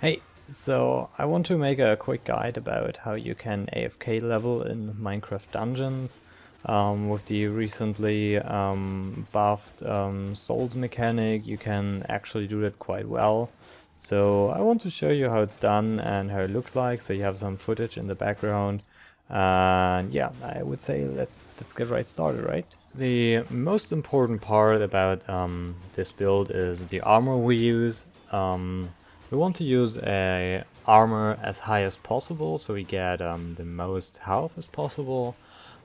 Hey, so I want to make a quick guide about how you can AFK level in Minecraft Dungeons. With the recently buffed souls mechanic, you can actually do that quite well. So I want to show you how it's done and how it looks like, so you have some footage in the background. And yeah, I would say let's get right started, right? The most important part about this build is the armor we use. We want to use a armor as high as possible, so we get the most health as possible.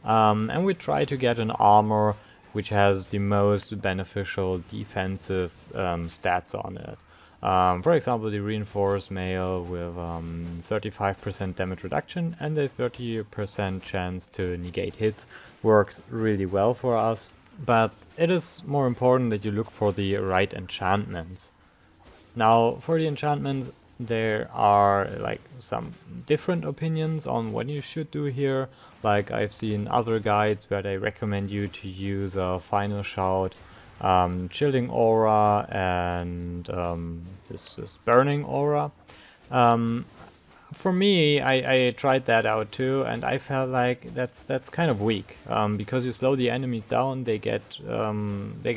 And we try to get an armor which has the most beneficial defensive stats on it. For example, the reinforced mail with 35% damage reduction and a 30% chance to negate hits works really well for us. But it is more important that you look for the right enchantments. Now, for the enchantments, there are like some different opinions on what you should do here. Like I've seen other guides where they recommend you to use a Final Shout, Chilling Aura, and this is Burning Aura. Um, for me, I tried that out too, and I felt like that's kind of weak. Because you slow the enemies down, they get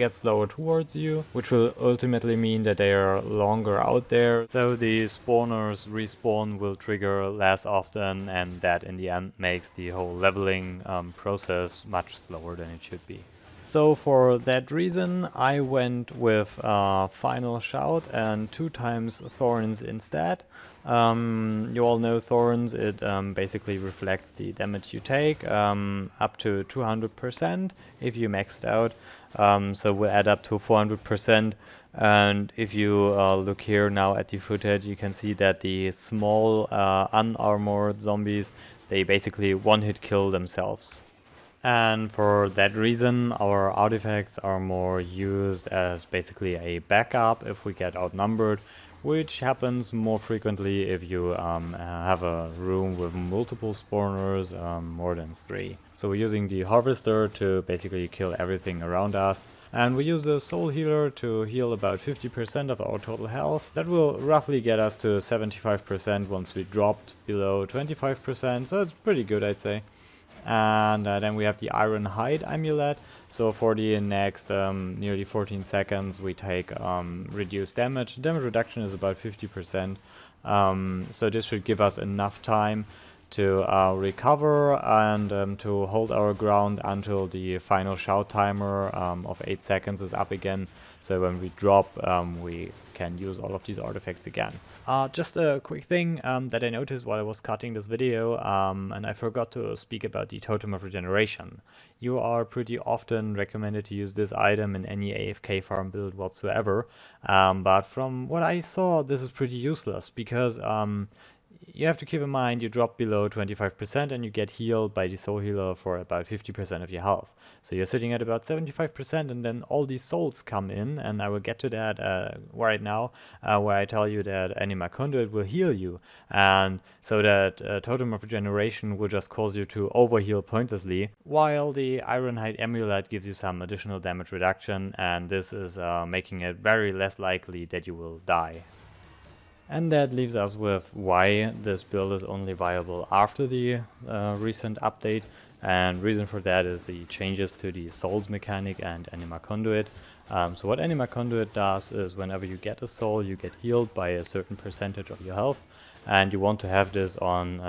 slower towards you, which will ultimately mean that they are longer out there. So the spawners respawn will trigger less often, and that in the end makes the whole leveling process much slower than it should be. So for that reason, I went with Final Shout and 2 times Thorns instead. You all know Thorns, it basically reflects the damage you take up to 200% if you max it out. So we'll add up to 400%. And if you look here now at the footage, you can see that the small unarmored zombies, they basically one-hit kill themselves. And for that reason, our artifacts are more used as basically a backup if we get outnumbered, which happens more frequently if you have a room with multiple spawners, more than 3. So we're using the harvester to basically kill everything around us. And we use the soul healer to heal about 50% of our total health. That will roughly get us to 75% once we dropped below 25%, so it's pretty good, I'd say. And then we have the Iron Hide Amulet. So for the next nearly 14 seconds we take reduced damage. Damage reduction is about 50%. So this should give us enough time to recover and to hold our ground until the final shout timer of 8 seconds is up again. So when we drop, we can use all of these artifacts again. Just a quick thing that I noticed while I was cutting this video, and I forgot to speak about the Totem of Regeneration. You are pretty often recommended to use this item in any AFK farm build whatsoever, but from what I saw, this is pretty useless because you have to keep in mind you drop below 25% and you get healed by the soul healer for about 50% of your health. So you're sitting at about 75% and then all these souls come in, and I will get to that right now, where I tell you that Anima Conduit will heal you, and so that Totem of Regeneration will just cause you to overheal pointlessly, while the Ironhide Amulet gives you some additional damage reduction, and this is making it very less likely that you will die. And that leaves us with why this build is only viable after the recent update. And reason for that is the changes to the souls mechanic and Anima Conduit. So what Anima Conduit does is whenever you get a soul, you get healed by a certain percentage of your health. And you want to have this on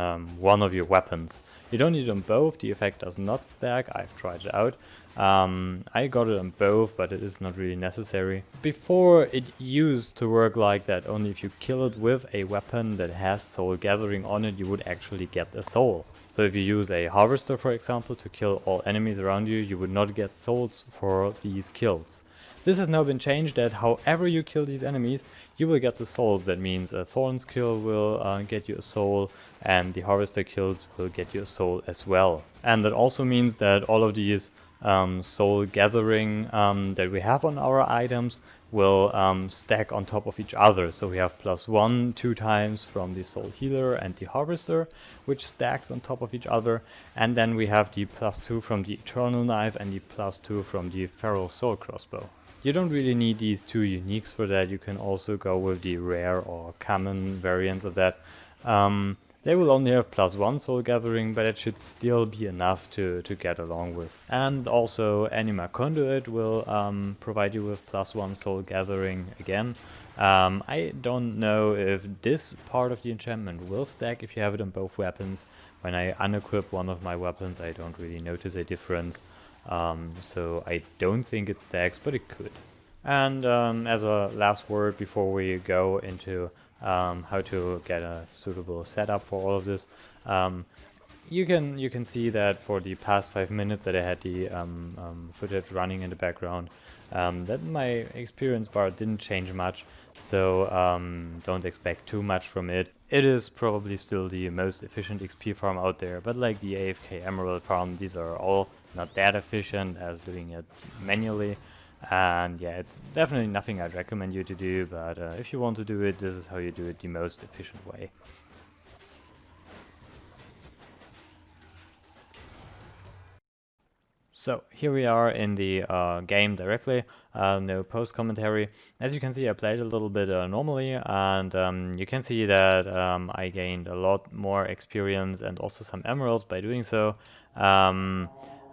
one of your weapons. You don't need them both, the effect does not stack, I've tried it out. I got it on both, but it is not really necessary. Before, it used to work like that, only if you kill it with a weapon that has soul gathering on it, you would actually get a soul. So if you use a harvester, for example, to kill all enemies around you, you would not get souls for these kills. This has now been changed that however you kill these enemies, you will get the souls. That means a Thorns kill will get you a soul, and the Harvester kills will get you a soul as well. And that also means that all of these soul gathering that we have on our items will stack on top of each other. So we have +1 2 times from the soul healer and the harvester, which stacks on top of each other, and then we have the +2 from the eternal knife and the +2 from the feral soul crossbow. you don't really need these 2 uniques for that. You can also go with the rare or common variants of that. They will only have +1 soul gathering, but it should still be enough to get along with. And also Anima Conduit will provide you with +1 soul gathering again. I don't know if this part of the enchantment will stack if you have it on both weapons. When I unequip one of my weapons, I don't really notice a difference. So I don't think it stacks, but it could. And as a last word before we go into how to get a suitable setup for all of this, you can see that for the past 5 minutes that I had the footage running in the background, that my experience bar didn't change much, so don't expect too much from it. It is probably still the most efficient XP farm out there, but like the AFK Emerald farm, these are all not that efficient as doing it manually. And yeah, it's definitely nothing I'd recommend you to do, but if you want to do it, this is how you do it the most efficient way. So here we are in the game directly, no post commentary. As you can see, I played a little bit normally, and you can see that I gained a lot more experience and also some emeralds by doing so. I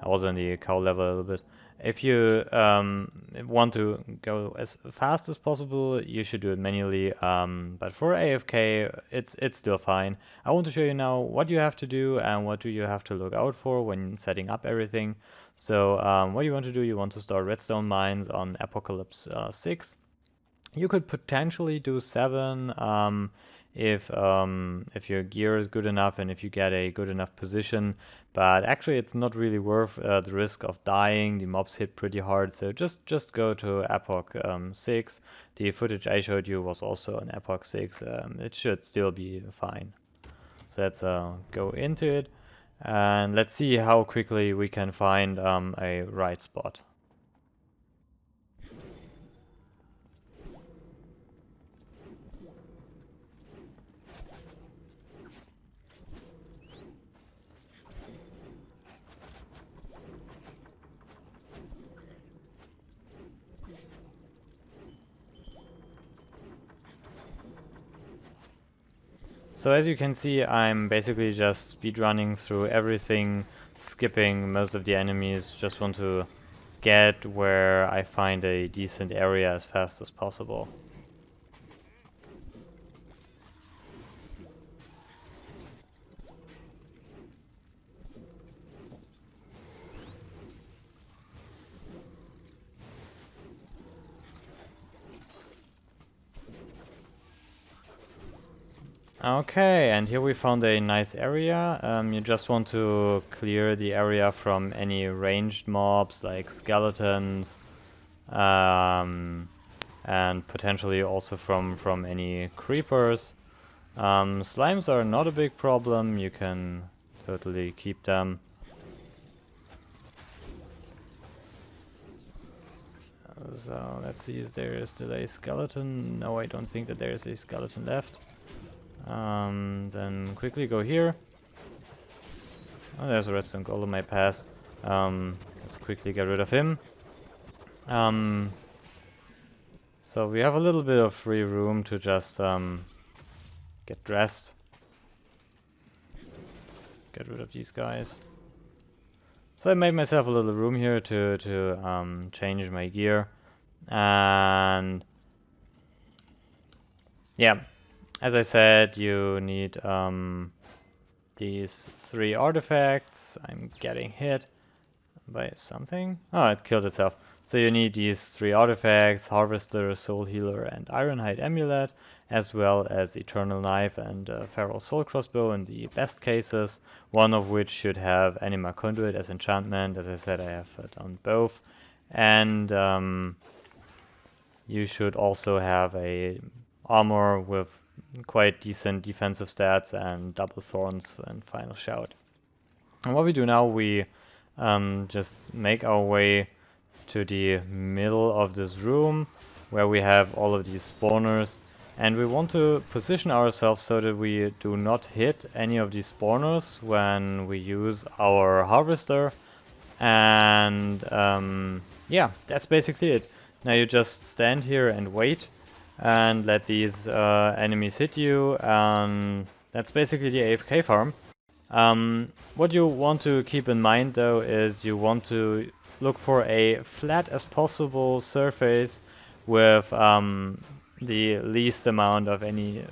was on the cow level a little bit. If you want to go as fast as possible, you should do it manually, but for AFK, it's still fine. I want to show you now what you have to do and what do you have to look out for when setting up everything. So what you want to do, you want to store redstone mines on Apocalypse 6. You could potentially do 7 if your gear is good enough and if you get a good enough position, but actually it's not really worth the risk of dying. The mobs hit pretty hard, so just go to Epoch 6. The footage I showed you was also on Epoch 6. It should still be fine. So let's go into it. And let's see how quickly we can find a right spot. So as you can see, I'm basically just speedrunning through everything, skipping most of the enemies, just want to get where I find a decent area as fast as possible. Okay, and here we found a nice area. You just want to clear the area from any ranged mobs like skeletons, and potentially also from any creepers. Slimes are not a big problem, you can totally keep them. So let's see, is there still a skeleton? No, I don't think that there is a skeleton left. Then quickly go here. Oh, there's a redstone golem I passed. Let's quickly get rid of him. So we have a little bit of free room to just get dressed. Let's get rid of these guys. So I made myself a little room here to change my gear. And yeah. As I said, you need these 3 artifacts. I'm getting hit by something. Oh, it killed itself. So you need these 3 artifacts: Harvester, Soul Healer, and Ironhide Amulet, as well as Eternal Knife and Feral Soul Crossbow in the best cases, one of which should have Anima Conduit as enchantment. As I said, I have it on both. And you should also have a armor with quite decent defensive stats and double thorns and final shout. And what we do now, we just make our way to the middle of this room where we have all of these spawners, and we want to position ourselves so that we do not hit any of these spawners when we use our harvester. And yeah, that's basically it. Now you just stand here and wait and let these enemies hit you, and that's basically the AFK farm. What you want to keep in mind though is you want to look for a flat as possible surface with the least amount of any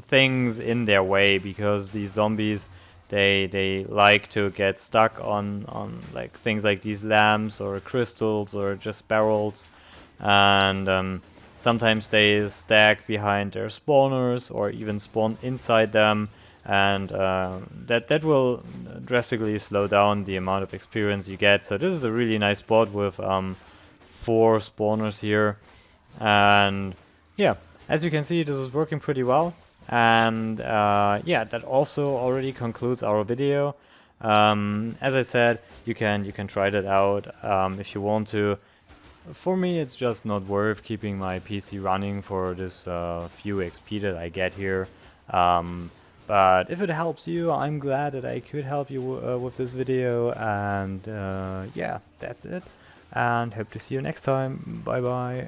things in their way, because these zombies, they like to get stuck on like things like these lamps or crystals or just barrels, and sometimes they stack behind their spawners or even spawn inside them, and that will drastically slow down the amount of experience you get. So this is a really nice spot with 4 spawners here, and yeah, as you can see, this is working pretty well. And yeah, that also already concludes our video. As I said, you can try that out if you want to. For me, it's just not worth keeping my PC running for this few XP that I get here. But if it helps you, I'm glad that I could help you with this video. And yeah, that's it. And hope to see you next time. Bye bye.